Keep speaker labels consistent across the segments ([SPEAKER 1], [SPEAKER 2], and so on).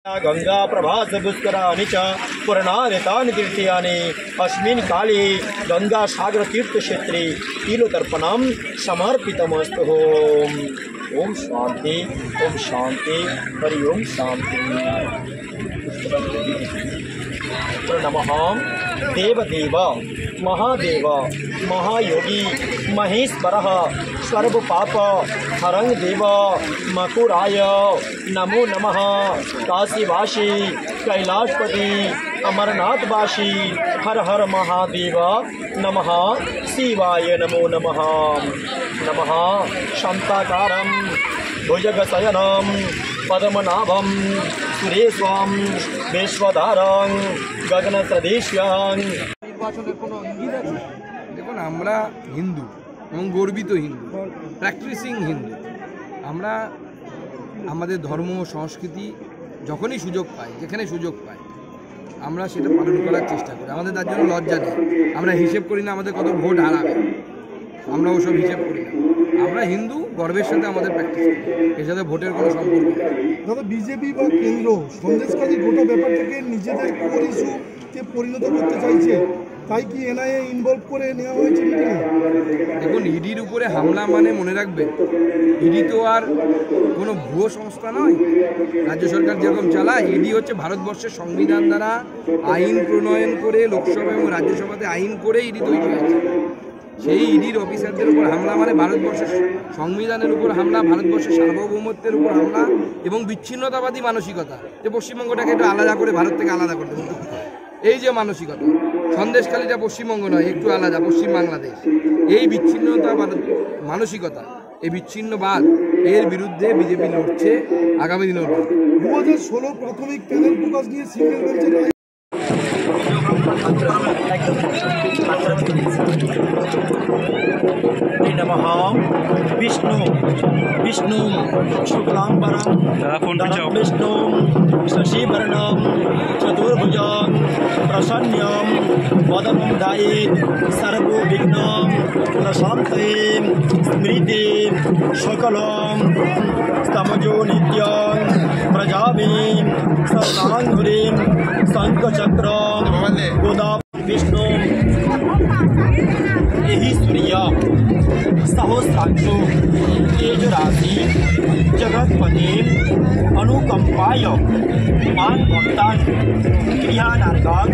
[SPEAKER 1] गंगा प्रभास पुष्कराणि च पूर्णानि तीर्थयानि अस्मिन् काले गंगा सागर तीर्थ क्षेत्रे तिलोतर्पणं समर्पितमस्तु। ओम शांति हरि ओम शांति। नमः देवदेव महादेव महायोगी महेश्वरः सर्वपाप हरं देव मकुराय नमो नमः। काशीवासी कैलाशपति अमरनाथवासी हर हर महादेव नमः शिवाय नमो नमः। नमः शांताकारं भुजगशयनं पद्मनाभं सुरेशं विश्वधारं गगनसदृश्यं।
[SPEAKER 2] নির্বাচনের কোনো ইঙ্গিত আছে? দেখুন, আমরা হিন্দু এবং গর্বিত হিন্দু, প্র্যাকটিসিং হিন্দু। আমরা আমাদের ধর্ম সংস্কৃতি যখনই সুযোগ পাই, যেখানে সুযোগ পাই, আমরা সেটা পালন করার চেষ্টা করি। আমাদের তার জন্য লজ্জা নেই। আমরা হিসেব করি না আমাদের কত ভোট হারাবে, আমরা ওসব হিসেব করি না। আমরা হিন্দু, গর্বের সাথে আমাদের প্র্যাকটিস করি, এর সাথে ভোটের কোনো সম্পর্ক নেই।
[SPEAKER 3] দাদা, বিজেপি বা কেন্দ্র সন্দেশখালী গোটা ব্যাপারটাকে নিজেদের কোর ইস্যুতে পরিণত করতে চাইছে, তাই কি এনআইএ ইনভলভ করে নেওয়া হয়েছে মিটিংয়ে?
[SPEAKER 2] দেখুন, ইডির উপরে হামলা মানে মনে রাখবেন, ইডি তো আর কোনো ভুয়ো সংস্থা নয়। রাজ্য সরকার যেরকম চালায়, ইডি হচ্ছে ভারতবর্ষের সংবিধান দ্বারা আইন প্রণয়ন করে লোকসভা এবং রাজ্যসভাতে আইন করে ইডি তৈরি হয়েছে। সেই ইডির অফিসারদের উপর হামলা মানে ভারতবর্ষের সংবিধানের উপর হামলা, ভারতবর্ষের সার্বভৌমত্বের উপর হামলা এবং বিচ্ছিন্নতাবাদী মানসিকতা, যে পশ্চিমবঙ্গটাকে একটু আলাদা করে ভারত থেকে আলাদা করতে হবে, এই যে মানসিকতা। সন্দেশখালীটা পশ্চিমবঙ্গ নয়, একটু আলাদা, পশ্চিম বাংলাদেশ। এই বিচ্ছিন্নতাবাদ মানসিকতা, এই বিচ্ছিন্নবাদ, এর বিরুদ্ধে বিজেপি লড়ছে, আগামী দিনেও লড়বে।
[SPEAKER 3] 2016 প্রাথমিক প্যানেল ফোকাস নিয়ে সিঙ্গেল বেঞ্চের
[SPEAKER 1] नमः विष्णु विष्णु शुक्लांबरं विष्णु शशिवर्णं चतुर्भुजं प्रसन्नं वदनं ध्यायेत् सर्वविघ्नं प्रशान्तिं स्मृतिं सकलं स्तमजो नित्यं प्रजापतिं सर्वाङ्घ्रिं शङ्खचक्रं गोदा विष्णु यही सूर्य सहस्रांशो तेजराशि जगत्पति अनुकंपाय मान भक्तान क्रियानार्गान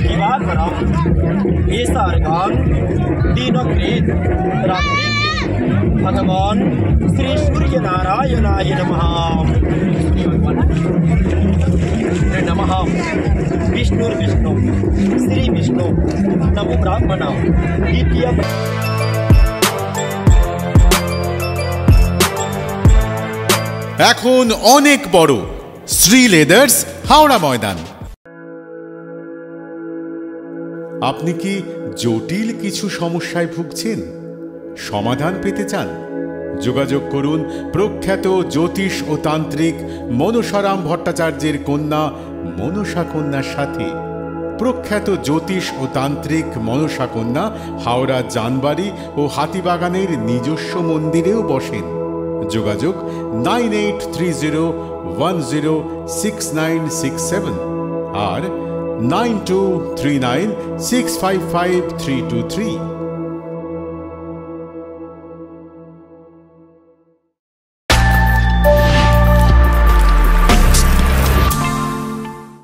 [SPEAKER 1] दिवाकरम ऐसार्गान दिनकृत रात्रि भगवान श्री सूर्य नारायणाय नमः। नमः विष्णु विष्णु श्री विष्णु नमो ब्राह्मण द्वितीय।
[SPEAKER 4] এখন অনেক বড় শ্রী লেদার্স হাওড়া ময়দান। আপনি কি জটিল কিছু সমস্যায় ভুগছেন, সমাধান পেতে চান? যোগাযোগ করুন প্রখ্যাত জ্যোতিষ ও তান্ত্রিক মনসারাম ভট্টাচার্যের কন্যা মনসা কন্যার সাথে। প্রখ্যাত জ্যোতিষ ও তান্ত্রিক মনসা কন্যা হাওড়া জানবাড়ি ও হাতিবাগানের নিজস্ব মন্দিরেও বসেন। যোগাযোগ 9830106967 আর 9239655323।